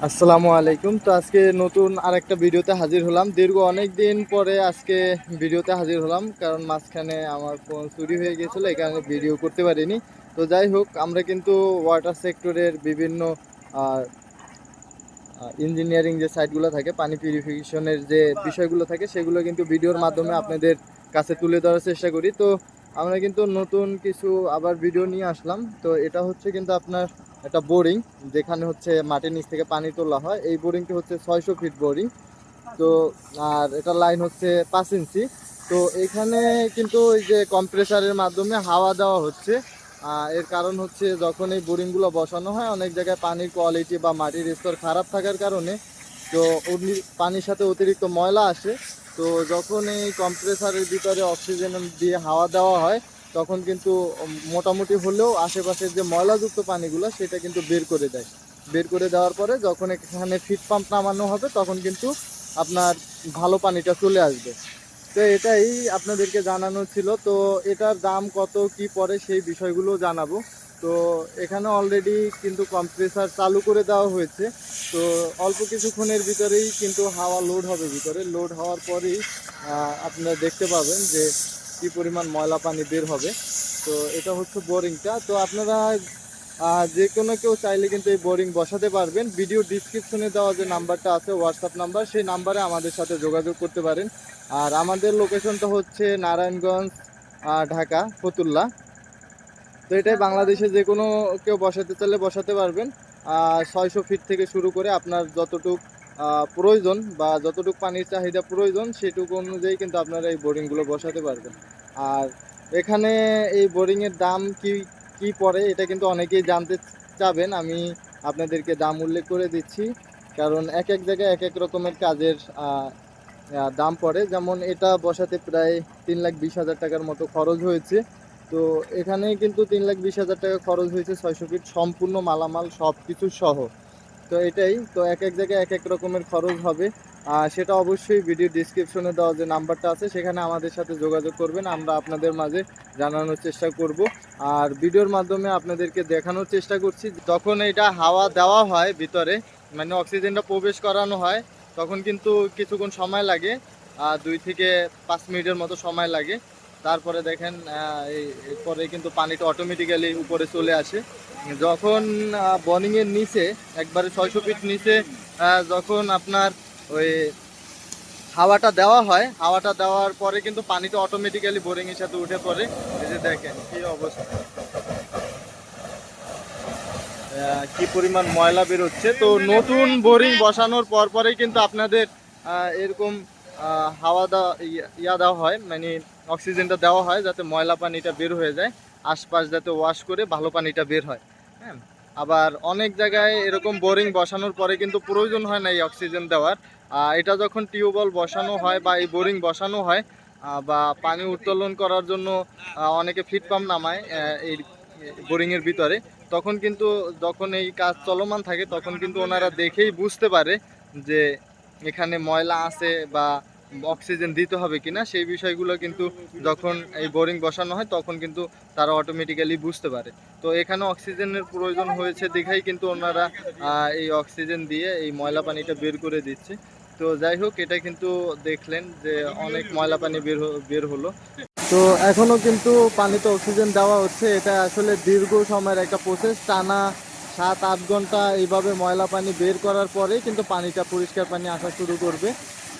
আসসালামু আলাইকুম। তো আজকে নতুন আরেকটা ভিডিওতে হাজির হলাম। দীর্ঘ অনেক দিন পরে আজকে ভিডিওতে হাজির হলাম, কারণ মাঝখানে আমার ফোন চুরি হয়ে গিয়েছিলো, এই কারণে ভিডিও করতে পারিনি। তো যাই হোক, আমরা কিন্তু ওয়াটার সেক্টরের বিভিন্ন ইঞ্জিনিয়ারিং যে সাইটগুলো থাকে, পানি পিউরিফিকেশনের যে বিষয়গুলো থাকে, সেগুলো কিন্তু ভিডিওর মাধ্যমে আপনাদের কাছে তুলে ধরার চেষ্টা করি। তো আমরা কিন্তু নতুন কিছু আবার ভিডিও নিয়ে আসলাম। তো এটা হচ্ছে কিন্তু আপনার একটা বোরিং, যেখানে হচ্ছে মাটির নিচ থেকে পানি তোলা হয়। এই বোরিংটি হচ্ছে 600 ফিট বোরিং। তো আর এটা লাইন হচ্ছে 5 ইঞ্চি। তো এখানে কিন্তু ওই যে কম্প্রেসারের মাধ্যমে হাওয়া দেওয়া হচ্ছে। এর কারণ হচ্ছে, যখন এই বোরিংগুলো বসানো হয়, অনেক জায়গায় পানির কোয়ালিটি বা মাটির স্তর খারাপ থাকার কারণে তো পানির সাথে অতিরিক্ত ময়লা আসে। তো যখন এই কম্প্রেসারের ভিতরে অক্সিজেন দিয়ে হাওয়া দেওয়া হয়, তখন কিন্তু মোটামুটি হলেও আশেপাশের যে ময়লাযুক্ত পানিগুলো সেটা কিন্তু বের করে দেয়। বের করে দেওয়ার পরে যখন এখানে ফিট পাম্প নামানো হবে, তখন কিন্তু আপনার ভালো পানিটা চলে আসবে। তো এটাই আপনাদেরকে জানানো ছিল। তো এটার দাম কত কি পড়ে সেই বিষয়গুলো জানাবো। তো এখানে অলরেডি কিন্তু কম্প্রেসার চালু করে দেওয়া হয়েছে। তো অল্প কিছুক্ষণের ভিতরেই কিন্তু হাওয়া লোড হবে, ভিতরে লোড হওয়ার পরেই আপনারা দেখতে পাবেন যে কি পরিমাণ ময়লা পানি বের হবে। তো এটা হচ্ছে বোরিংটা। তো আপনারা যে কোনো কেউ চাইলে কিন্তু এই বোরিং বসাতে পারবেন। ভিডিও ডিসক্রিপশনে দেওয়া যে নাম্বারটা আছে, হোয়াটসঅ্যাপ নাম্বার, সেই নাম্বারে আমাদের সাথে যোগাযোগ করতে পারেন। আর আমাদের লোকেশনটা হচ্ছে নারায়ণগঞ্জ, ঢাকা, ফতুল্লা। তো এটাই বাংলাদেশে যে কোনো কেউ বসাতে চাইলে বসাতে পারবেন। 600 ফিট থেকে শুরু করে আপনার যতটুক প্রয়োজন বা যতটুক পানির চাহিদা প্রয়োজন, সেটুকু অনুযায়ী কিন্তু আপনারা এই বোরিংগুলো বসাতে পারবেন। আর এখানে এই বোরিংয়ের দাম কি কি পড়ে, এটা কিন্তু অনেকেই জানতে চাবেন। আমি আপনাদেরকে দাম উল্লেখ করে দিচ্ছি, কারণ এক এক জায়গায় এক এক রকমের কাজের দাম পড়ে। যেমন এটা বসাতে প্রায় 3,20,000 টাকার মতো খরচ হয়েছে। তো এখানে কিন্তু 3,20,000 টাকা খরচ হয়েছে 600 ফিট সম্পূর্ণ মালামাল সব কিছু সহ। তো এটাই তো, এক এক জায়গায় এক এক রকমের খরচ হবে। সেটা অবশ্যই ভিডিও ডিসক্রিপশনে দেওয়া যে নাম্বারটা আছে, সেখানে আমাদের সাথে যোগাযোগ করবেন। আমরা আপনাদের মাঝে জানানোর চেষ্টা করব। আর ভিডিওর মাধ্যমে আপনাদেরকে দেখানোর চেষ্টা করছি, যখন এটা হাওয়া দেওয়া হয় ভিতরে, মানে অক্সিজেনটা প্রবেশ করানো হয়, তখন কিন্তু কিছুক্ষণ সময় লাগে, 2 থেকে 5 মিনিটের মতো সময় লাগে। তারপরে দেখেন এরপরে কিন্তু পানিটা অটোমেটিক্যালি উপরে চলে আসে। যখন বনিংয়ের নিচে, একবারে 600 ফিট নিচে যখন আপনার ওই হাওয়াটা দেওয়া হয়, হাওয়াটা দেওয়ার পরে কিন্তু পানিটা অটোমেটিক্যালি বোরিংয়ের সাথে উঠে পড়ে। এই যে দেখেন কি অবস্থা, কি পরিমাণ ময়লা বেরোচ্ছে। তো নতুন বোরিং বসানোর পর পরেই কিন্তু আপনাদের এরকম হাওয়া দেওয়া দেওয়া হয়, মানে অক্সিজেনটা দেওয়া হয়, যাতে ময়লা পানিটা বের হয়ে যায়, আশপাশ যাতে ওয়াশ করে ভালো পানিটা বের হয়। হ্যাঁ, আবার অনেক জায়গায় এরকম বোরিং বসানোর পরে কিন্তু প্রয়োজন হয় না এই অক্সিজেন দেওয়ার। এটা যখন টিউবওয়েল বসানো হয় বা এই বোরিং বসানো হয়, বা পানি উত্তোলন করার জন্য অনেকে ফিট পাম্প নামায় এই বোরিংয়ের ভিতরে, তখন কিন্তু যখন এই কাজ চলমান থাকে, তখন কিন্তু ওনারা দেখেই বুঝতে পারে যে এখানে ময়লা আছে বা অক্সিজেন দিতে হবে কিনা। সেই বিষয়গুলো কিন্তু যখন এই বোরিং বসানো হয়, তখন কিন্তু তারা অটোমেটিক্যালি বুঝতে পারে। তো এখানে অক্সিজেনের প্রয়োজন হয়েছে দেখেই কিন্তু ওনারা এই অক্সিজেন দিয়ে এই ময়লা পানিটা বের করে দিচ্ছে। তো যাই হোক, এটা কিন্তু দেখলেন যে অনেক ময়লা পানি বের হলো। তো এখনও কিন্তু পানিতে অক্সিজেন দেওয়া হচ্ছে। এটা আসলে দীর্ঘ সময়ের একটা প্রসেস, টানা 7-8 ঘন্টা এইভাবে ময়লা পানি বের করার পরে কিন্তু পানিটা, পরিষ্কার পানি আসা শুরু করবে।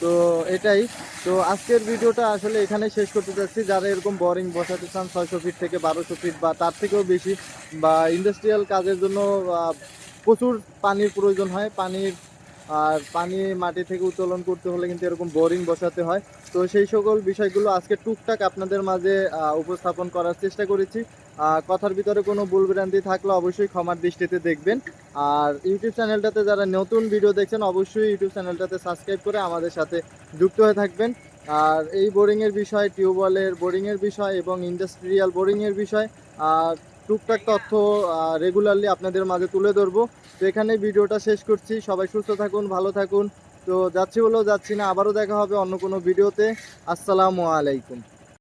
তো এটাই। তো আজকের ভিডিওটা আসলে এখানে শেষ করতে চাচ্ছি। যারা এরকম বোরিং বসাতে চান 600 ফিট থেকে 1200 ফিট বা তার থেকেও বেশি, বা ইন্ডাস্ট্রিয়াল কাজের জন্য প্রচুর পানির প্রয়োজন হয়, আর পানি মাটি থেকে উত্তোলন করতে হলে কিন্তু এরকম বোরিং বসাতে হয়। তো সেই সকল বিষয়গুলো আজকে টুকটাক আপনাদের মাঝে উপস্থাপন করার চেষ্টা করেছি। কথার ভিতরে কোনো ভুলভ্রান্তি থাকলে অবশ্যই ক্ষমার দৃষ্টিতে দেখবেন। আর ইউটিউব চ্যানেলটাতে যারা নতুন ভিডিও দেখছেন, অবশ্যই ইউটিউব চ্যানেলটাতে সাবস্ক্রাইব করে আমাদের সাথে যুক্ত হয়ে থাকবেন। আর এই বোরিংয়ের বিষয়, টিউবওয়েলের বোরিংয়ের বিষয় এবং ইন্ডাস্ট্রিয়াল বোরিংয়ের বিষয় টুকটাক তথ্য রেগুলারলি আপনাদের মাঝে তুলে ধরবো। তো এখানে ভিডিওটা শেষ করছি। সবাই সুস্থ থাকুন, ভালো থাকুন। তো যাচ্ছি বলেও যাচ্ছি না, আবারও দেখা হবে অন্য কোনো ভিডিওতে। আসসালামু আলাইকুম।